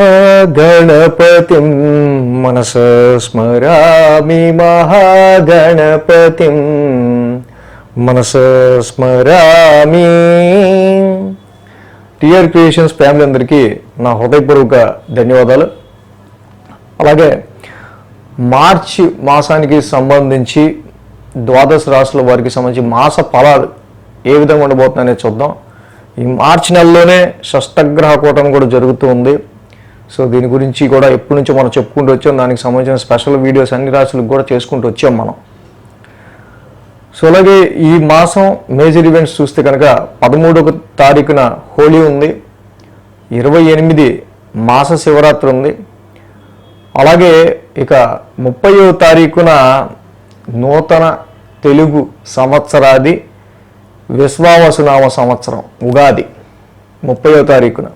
మహాగణపతిం మనసా స్మరామి మహాగణపతిం మనసా స్మరామి. TR creations family అందరికీ నా హృదయపూర్వక ధన్యవాదాలు. అలాగే మార్చి మాసానికి సంబంధించి ద్వాదశ రాశుల వారికి సంబంధించి మాస ఫలాలు ఏ విధంగా ఉండబోతున్నాయని చూద్దాం. ఈ మార్చి నెలలోనే షష్టగ్రహ కూటమి కూడా జరుగుతూ ఉంది. సో దీని గురించి కూడా ఎప్పటి నుంచో మనం చెప్పుకుంటూ వచ్చాం. దానికి సంబంధించిన స్పెషల్ వీడియోస్ అన్ని రాశులకు కూడా చేసుకుంటూ వచ్చాం మనం. సో అలాగే ఈ మాసం మేజర్ ఈవెంట్స్ చూస్తే కనుక 13వ తారీఖున హోలీ ఉంది, 28 మాస శివరాత్రి ఉంది. అలాగే ఇక 30వ తారీఖున నూతన తెలుగు సంవత్సరాది విశ్వావసునామ సంవత్సరం ఉగాది 30వ తారీఖున.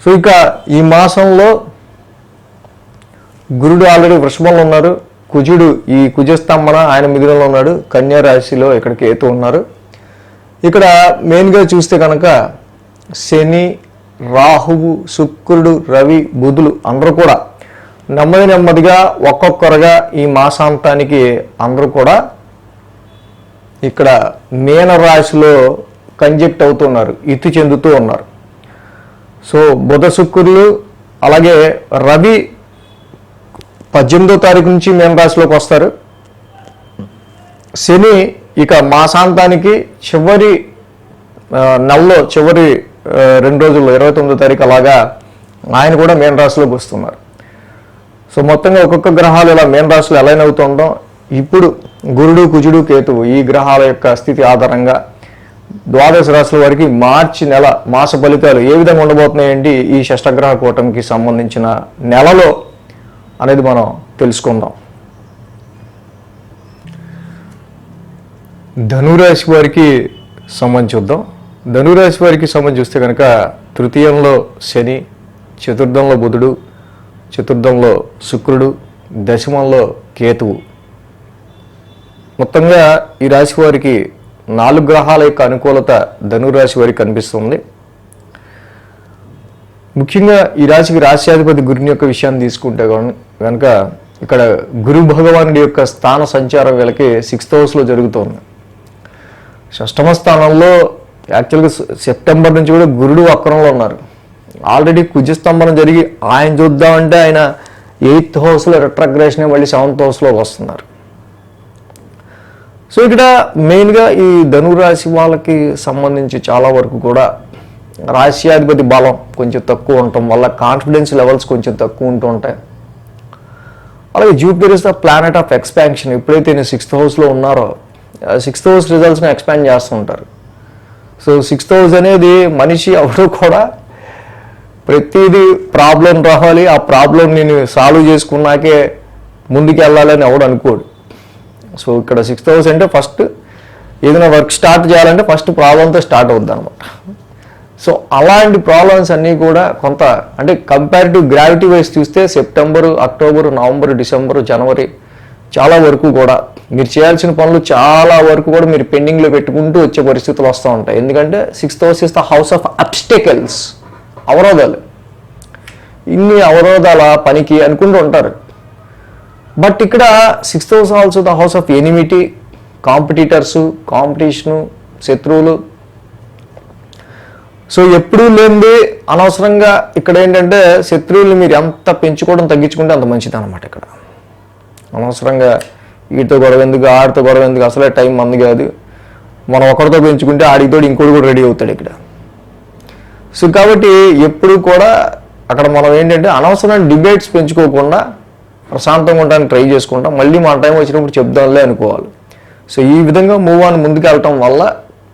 సో ఇక ఈ మాసంలో గురుడు ఆల్రెడీ వృషభంలో ఉన్నారు, కుజుడు ఈ కుజస్తంభన ఆయన మిథునంలో ఉన్నాడు, కన్యా రాశిలో ఇక్కడ కేతు ఉన్నారు. ఇక్కడ మెయిన్గా చూస్తే కనుక శని, రాహువు, శుక్రుడు, రవి, బుధులు అందరూ కూడా నెమ్మదిగా ఒక్కొక్కరుగా ఈ మాసాంతానికి అందరూ కూడా ఇక్కడ మీన రాశిలో కంజెక్ట్ అవుతున్నారు, ఇతి చెందుతూ ఉన్నారు. సో బుధ శుక్రులు అలాగే రవి 18వ తారీఖు నుంచి మీన రాశిలోకి వస్తారు. శని ఇక మాసాంతానికి చివరి నెలలో చివరి 2 రోజుల్లో 29వ తారీఖు అలాగా ఆయన కూడా మీన రాశిలోకి వస్తున్నారు. సో మొత్తంగా ఒక్కొక్క గ్రహాలు ఇలా మీన రాశిలో అలైన్ అవుతుందో ఇప్పుడు గురుడు, కుజుడు, కేతువు ఈ గ్రహాల యొక్క స్థితి ఆధారంగా ద్వాదశ రాశుల వారికి మార్చి నెల మాస ఫలితాలు ఏ విధంగా ఉండబోతున్నాయండి ఈ షష్టగ్రహ కూటమికి సంబంధించిన నెలలో అనేది మనం తెలుసుకుందాం. ధనురాశి వారికి సంబంధించి చూద్దాం. ధనురాశి వారికి సంబంధించి చూస్తే కనుక తృతీయంలో శని, చతుర్థంలో బుధుడు, చతుర్థంలో శుక్రుడు, దశమంలో కేతువు. మొత్తంగా ఈ రాశి వారికి 4 గ్రహాల యొక్క అనుకూలత ధనురాశి వారికి కనిపిస్తుంది. ముఖ్యంగా ఈ రాశికి రాశ్యాధిపతి గురుని యొక్క విషయాన్ని తీసుకుంటే కనుక ఇక్కడ గురు భగవానుడి యొక్క స్థాన సంచారం వీళ్ళకి 6th హౌస్లో జరుగుతోంది. షష్టమ స్థానంలో యాక్చువల్గా సెప్టెంబర్ నుంచి కూడా గురుడు వక్రంలో ఉన్నారు. ఆల్రెడీ కుజస్తంభనం జరిగి ఆయన చూద్దామంటే ఆయన 8th హౌస్లో రిట్రగ్రేషన్ మళ్ళీ 7th హౌస్లోకి వస్తున్నారు. సో ఇక్కడ మెయిన్గా ఈ ధనురాశి వాళ్ళకి సంబంధించి చాలా వరకు కూడా రాశ్యాధిపతి బలం కొంచెం తక్కువ ఉండటం వల్ల కాన్ఫిడెన్స్ లెవెల్స్ కొంచెం తక్కువ ఉంటూ ఉంటాయి. అలాగే Jupiter is the planet of expansion. ఎప్పుడైతే నేను 6th హౌస్లో ఉన్నారో 6th హౌస్ రిజల్ట్స్ని ఎక్స్పాండ్ చేస్తూ ఉంటారు. సో 6th హౌస్ అనేది మనిషి ఎవరు కూడా ప్రతిదీ ప్రాబ్లం రావాలి, ఆ ప్రాబ్లం నేను సాల్వ్ చేసుకున్నాకే ముందుకు వెళ్ళాలని ఎవడు అనుకోడు. సో ఇక్కడ 6th హౌస్ అంటే ఫస్ట్ ఏదైనా వర్క్ స్టార్ట్ చేయాలంటే ఫస్ట్ ప్రాబ్లంతో స్టార్ట్ అవుద్ది అనమాట. సో అలాంటి ప్రాబ్లమ్స్ అన్నీ కూడా కొంత అంటే కంపారిటివ్ గ్రావిటీ వైజ్ చూస్తే సెప్టెంబరు, అక్టోబరు, నవంబరు, డిసెంబరు, జనవరి చాలా వరకు కూడా మీరు చేయాల్సిన పనులు చాలా వరకు కూడా మీరు పెండింగ్లో పెట్టుకుంటూ వచ్చే పరిస్థితులు వస్తూ ఉంటాయి. ఎందుకంటే 6th house is the house of obstacles, అవరోధాలు. ఇన్ని అవరోధాల పనికి అనుకుంటూ ఉంటారు. బట్ ఇక్కడ 6th house also the house of enmity, competitors, competition, శత్రువులు. సో ఎప్పుడూ లేనిది అనవసరంగా ఇక్కడ ఏంటంటే శత్రువుల్ని మీరు ఎంత పెంచుకోవడం తగ్గించుకుంటే అంత మంచిది అనమాట. ఇక్కడ అనవసరంగా వీటితో గొడవ ఎందుకు, ఆడితో గొడవ ఎందుకు, అసలే టైం మంది కాదు. మనం ఒకరితో పెంచుకుంటే ఆడితో ఇంకోటి కూడా రెడీ అవుతాడు ఇక్కడ. సో కాబట్టి ఎప్పుడు కూడా అక్కడ మనం ఏంటంటే అనవసరమైన డిబేట్స్ పెంచుకోకుండా ప్రశాంతంగా ఉండడానికి ట్రై చేసుకుంటాం. మళ్ళీ మన టైం వచ్చినప్పుడు చెప్దాంలే అనుకోవాలి. సో ఈ విధంగా మూవ్ ఆన్ ముందుకు వెళ్ళటం వల్ల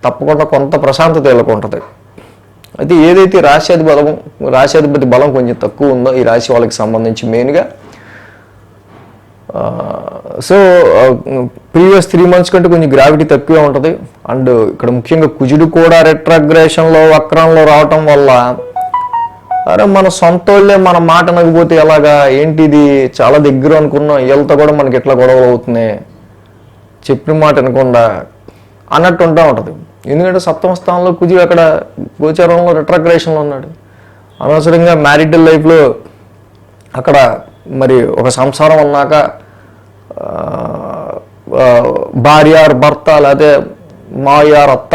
తప్పకుండా కొంత ప్రశాంతత వెళ్ళకుంటుంది. అయితే ఏదైతే రాశ్యాధిపతి బలం కొంచెం తక్కువ ఉందో ఈ రాశి వాళ్ళకి సంబంధించి మెయిన్గా సో ప్రీవియస్ 3 months కంటే కొంచెం గ్రావిటీ తక్కువే ఉంటుంది. అండ్ ఇక్కడ ముఖ్యంగా కుజుడు కూడా రెట్రగ్రేషన్లో వక్రంలో రావటం వల్ల అరే మన సొంత వాళ్ళే మన మాట అనకపోతే ఎలాగా, ఏంటిది చాలా దగ్గర అనుకున్నాం, వీళ్ళతో కూడా మనకి ఎట్లా గొడవలు అవుతున్నాయి, చెప్పిన మాట అనకుండా అన్నట్టు ఉంటా ఉంటుంది. ఎందుకంటే 7వ స్థానంలో కుజుడు అక్కడ గోచారంలో రిట్రగ్రేషన్లో ఉన్నాడు. అనవసరంగా మ్యారిటల్ లైఫ్లో అక్కడ మరి ఒక సంసారం అన్నాక భార్య భర్త లేకపోతే మాయార్ అత్త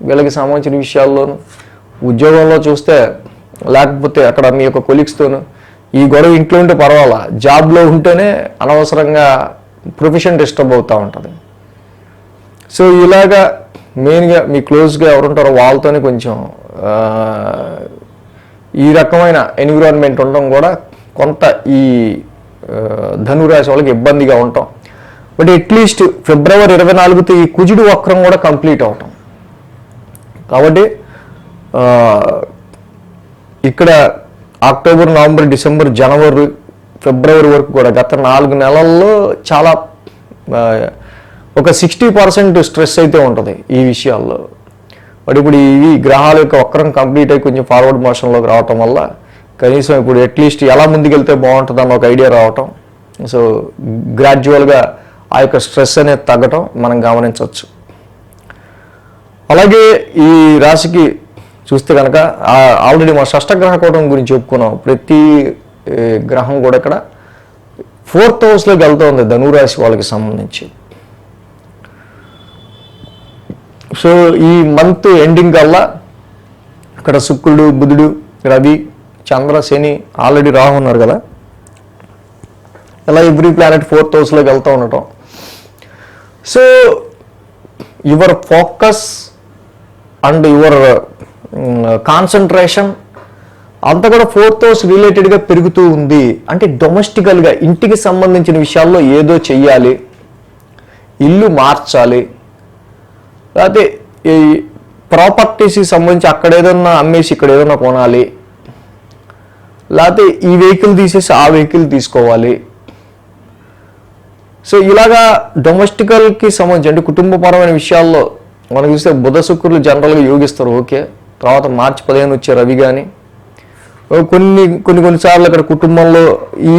వీళ్ళకి సంబంధించిన విషయాల్లోనూ, ఉద్యోగంలో చూస్తే లేకపోతే అక్కడ మీ యొక్క కొలీగ్స్తోనూ ఈ గొడవ ఇంట్లో ఉంటే పర్వాలా, జాబ్లో ఉంటేనే అనవసరంగా ప్రొఫెషన్ డిస్టర్బ్ అవుతూ ఉంటుంది. సో ఇలాగా మెయిన్గా మీ క్లోజ్గా ఎవరుంటారో వాళ్ళతోనే కొంచెం ఈ రకమైన ఎన్విరాన్మెంట్ ఉండడం కూడా కొంత ఈ ధనురాశి వాళ్ళకి ఇబ్బందిగా ఉంటాం. బట్ అట్లీస్ట్ ఫిబ్రవరి 24తో ఈ కుజుడు వక్రం కూడా కంప్లీట్ అవటం కాబట్టి ఇక్కడ అక్టోబర్, నవంబర్, డిసెంబర్, జనవరి, ఫిబ్రవరి వరకు కూడా గత 4 నెలల్లో చాలా ఒక 60% స్ట్రెస్ అయితే ఉంటుంది ఈ విషయాల్లో. బట్ ఇప్పుడు ఇవి గ్రహాల యొక్క వక్రం కంప్లీట్ అయ్యి కొంచెం ఫార్వర్డ్ మోషన్లోకి రావటం వల్ల కనీసం ఇప్పుడు అట్లీస్ట్ ఎలా ముందుకెళ్తే బాగుంటుందన్న ఒక ఐడియా రావటం, సో గ్రాడ్యువల్గా ఆ యొక్క స్ట్రెస్ అనేది తగ్గటం మనం గమనించవచ్చు. అలాగే ఈ రాశికి చూస్తే కనుక ఆల్రెడీ మా షష్టగ్రహ కూటం గురించి చెప్పుకున్నాం. ప్రతి గ్రహం కూడా ఇక్కడ 4th హౌస్లోకి వెళ్తూ ఉంది ధనురాశి వాళ్ళకి సంబంధించి. సో ఈ మంత్ ఎండింగ్ కల్లా ఇక్కడ శుక్రుడు, బుధుడు, రవి, చంద్ర, శని, ఆల్రెడీ రాహు ఉన్నారు కదా, ఇలా ఎవ్రీ ప్లానెట్ 4th హౌస్లోకి వెళ్తూ ఉండటం. So your focus and your concentration అంతా కూడా 4th హౌస్ రిలేటెడ్గా పెరుగుతూ ఉంది. అంటే డొమెస్టికల్గా ఇంటికి సంబంధించిన విషయాల్లో ఏదో చెయ్యాలి, ఇల్లు మార్చాలి, లేకపోతే ఈ ప్రాపర్టీస్కి సంబంధించి అక్కడ ఏదన్నా అమ్మేసి ఇక్కడ ఏదన్నా కొనాలి, లేకపోతే ఈ వెహికల్ తీసేసి ఆ వెహికల్ తీసుకోవాలి. సో ఇలాగా డొమెస్టికల్కి సంబంధించి అంటే కుటుంబపరమైన విషయాల్లో మనం చూస్తే బుధ శుక్రులు జనరల్గా యోగిస్తారు. ఓకే, తర్వాత మార్చి 15 వచ్చే రవి కానీ కొన్నిసార్లు అక్కడ కుటుంబంలో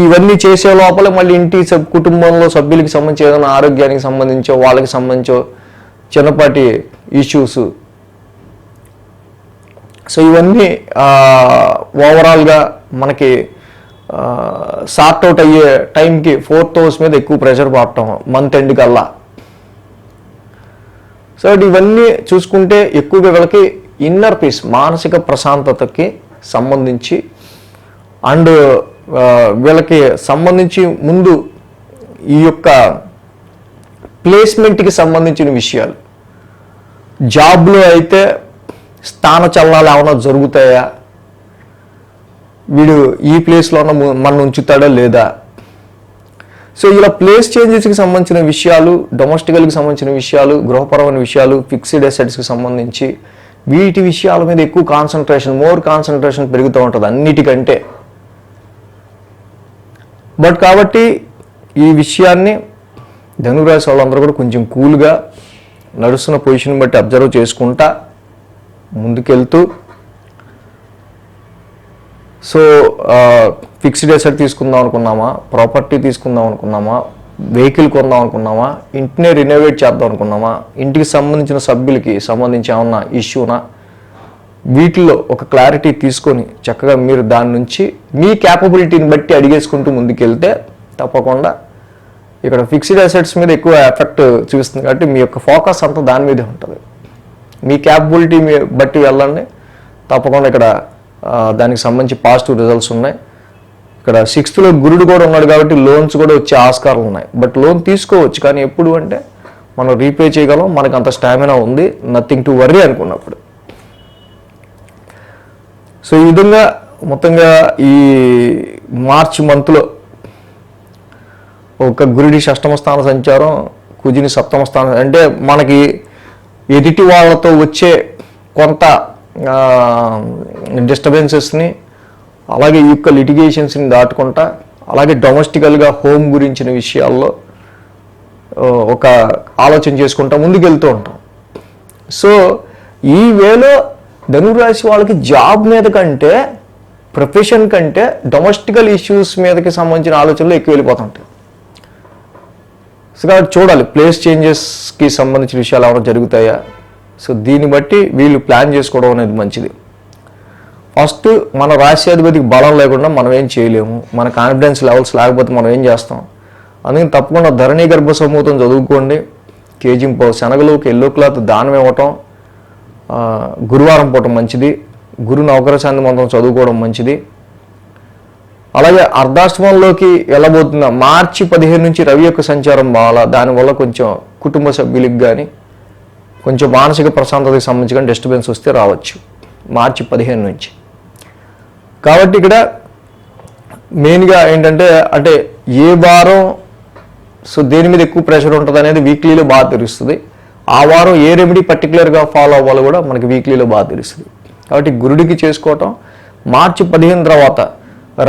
ఇవన్నీ చేసే లోపల మళ్ళీ ఇంటి కుటుంబంలో సభ్యులకి సంబంధించి ఏదైనా ఆరోగ్యానికి సంబంధించో వాళ్ళకి సంబంధించో చిన్నపాటి ఇష్యూస్. సో ఇవన్నీ ఓవరాల్గా మనకి సార్ట్ అవుట్ అయ్యే టైంకి 4th హౌస్ మీద ఎక్కువ ప్రెషర్ పడటం మంత్ ఎండ్ కల్లా. సో ఇవన్నీ చూసుకుంటే ఎక్కువగా వీళ్ళకి ఇన్నర్ పీస్, మానసిక ప్రశాంతతకి సంబంధించి అండ్ వీళ్ళకి సంబంధించి ముందు ఈ యొక్క ప్లేస్మెంట్కి సంబంధించిన విషయాలు, జాబ్లో అయితే స్థాన చలనాలు ఏమైనా జరుగుతాయా, వీడు ఈ ప్లేస్లో మన ఉంచుతాడా లేదా. సో ఇలా ప్లేస్ చేంజెస్కి సంబంధించిన విషయాలు, డొమెస్టికల్కి సంబంధించిన విషయాలు, గృహపరమైన విషయాలు, ఫిక్స్డ్ అసెట్స్కి సంబంధించి వీటి విషయాల మీద ఎక్కువ మోర్ కాన్సన్ట్రేషన్ పెరుగుతూ ఉంటుంది అన్నిటికంటే. బట్ కాబట్టి ఈ విషయాన్ని ధనురాశి వాళ్ళందరూ కూడా కొంచెం కూల్గా నడుస్తున్న పొజిషన్ బట్టి అబ్జర్వ్ చేసుకుంటా ముందుకెళ్తూ, సో ఫిక్స్డ్ అసెట్ తీసుకుందాం అనుకున్నామా, ప్రాపర్టీ తీసుకుందాం అనుకున్నామా, వెహికల్ కొందాం అనుకున్నామా, ఇంటినే రినోవేట్ చేద్దాం అనుకున్నామా, ఇంటికి సంబంధించిన సభ్యులకి సంబంధించి ఏమన్నా ఇష్యూనా, వీటిల్లో ఒక క్లారిటీ తీసుకొని చక్కగా మీరు దాని నుంచి మీ క్యాపబిలిటీని బట్టి అడిగేసుకుంటూ ముందుకెళ్తే తప్పకుండా ఇక్కడ ఫిక్స్డ్ అసెట్స్ మీద ఎక్కువ ఎఫెక్ట్ చూపిస్తుంది. కాబట్టి మీ యొక్క ఫోకస్ అంతా దాని మీదే ఉంటుంది. మీ క్యాపబిలిటీ బట్టి వెళ్ళండి, తప్పకుండా ఇక్కడ దానికి సంబంధించి పాజిటివ్ రిజల్ట్స్ ఉన్నాయి. ఇక్కడ 6th లో గురుడు కూడా ఉన్నాడు కాబట్టి లోన్స్ కూడా వచ్చే ఆస్కారాలు ఉన్నాయి. బట్ లోన్ తీసుకోవచ్చు, కానీ ఎప్పుడు అంటే మనం రీపే చేయగలం, మనకు అంత స్టామినా ఉంది, నథింగ్ టు వర్రీ అనుకున్నప్పుడు. సో ఈ విధంగా మొత్తంగా ఈ మార్చ్ మంత్లో ఒక గురుడి 6వ స్థాన సంచారం, కుజుని 7వ స్థానం, అంటే మనకి ఎదుటి వాళ్ళతో వచ్చే కొంత డిస్టర్బెన్సెస్ని, అలాగే ఈ యొక్క లిటిగేషన్స్ని దాటుకుంటా, అలాగే డొమెస్టికల్గా హోమ్ గురించిన విషయాల్లో ఒక ఆలోచన చేసుకుంటా ముందుకెళ్తూ ఉంటాం. సో ఈ వేలో ధనురాశి వాళ్ళకి జాబ్ మీద కంటే, ప్రొఫెషన్ కంటే డొమెస్టికల్ ఇష్యూస్ మీదకి సంబంధించిన ఆలోచనలు ఎక్కువ వెళ్ళిపోతుంటాయి. సో కాబట్టి చూడాలి ప్లేస్ చేంజెస్కి సంబంధించిన విషయాలు ఏమైనా జరుగుతాయా. సో దీన్ని బట్టి వీళ్ళు ప్లాన్ చేసుకోవడం అనేది మంచిది. ఫస్ట్ మన రాశ్యాధిపతికి బలం లేకుండా మనం ఏం చేయలేము, మన కాన్ఫిడెన్స్ లెవెల్స్ లేకపోతే మనం ఏం చేస్తాం. అందుకని తప్పకుండా ధరణి గర్భ సమూహం చదువుకోండి. కేజీ శనగలుకి ఎల్లో క్లాత్ దానం ఇవ్వటం, గురువారం పూట మంచిది. గురు నవగ్రహ శాంతి మంత్రం చదువుకోవడం మంచిది. అలాగే అర్ధాష్టమంలోకి వెళ్ళబోతున్న మార్చి 15 నుంచి రవి యొక్క సంచారం బాగా, దానివల్ల కొంచెం కుటుంబ సభ్యులకు కానీ కొంచెం మానసిక ప్రశాంతతకి సంబంధించి కానీ డిస్టర్బెన్స్ వస్తే రావచ్చు మార్చి 15 నుంచి. కాబట్టి ఇక్కడ మెయిన్గా ఏంటంటే అంటే ఏ వారం సో దేని మీద ఎక్కువ ప్రెషర్ ఉంటుంది అనేది వీక్లీలో బాగా తెలుస్తుంది. ఆ వారం ఏ రెమెడీ పర్టికులర్గా ఫాలో అవ్వాలో కూడా మనకి వీక్లీలో బాగా తెలుస్తుంది. కాబట్టి గురుడికి చేసుకోవటం, మార్చి 15 తర్వాత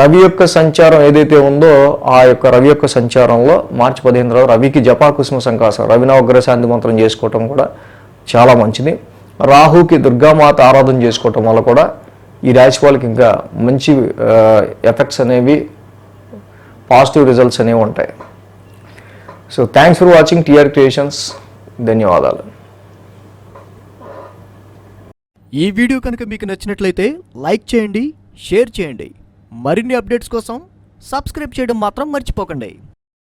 రవి యొక్క సంచారం ఏదైతే ఉందో ఆ యొక్క రవి యొక్క సంచారంలో మార్చి 15 తర్వాత రవికి జపాకుసుమ సంకాసం రవి నవగ్రహ శాంతి మంత్రం చేసుకోవటం కూడా చాలా మంచిది. రాహుకి దుర్గామాత ఆరాధన చేసుకోవటం వల్ల కూడా ఈ రాశి వాళ్ళకి ఇంకా మంచి ఎఫెక్ట్స్ అనేవి, పాజిటివ్ రిజల్ట్స్ అనేవి ఉంటాయి. So thanks for watching TR creations. ధన్యవాదాలు. ఈ వీడియో కనుక మీకు నచ్చినట్లయితే లైక్ చేయండి, షేర్ చేయండి. మరిన్ని అప్డేట్స్ కోసం సబ్స్క్రైబ్ చేయడం మాత్రం మర్చిపోకండి.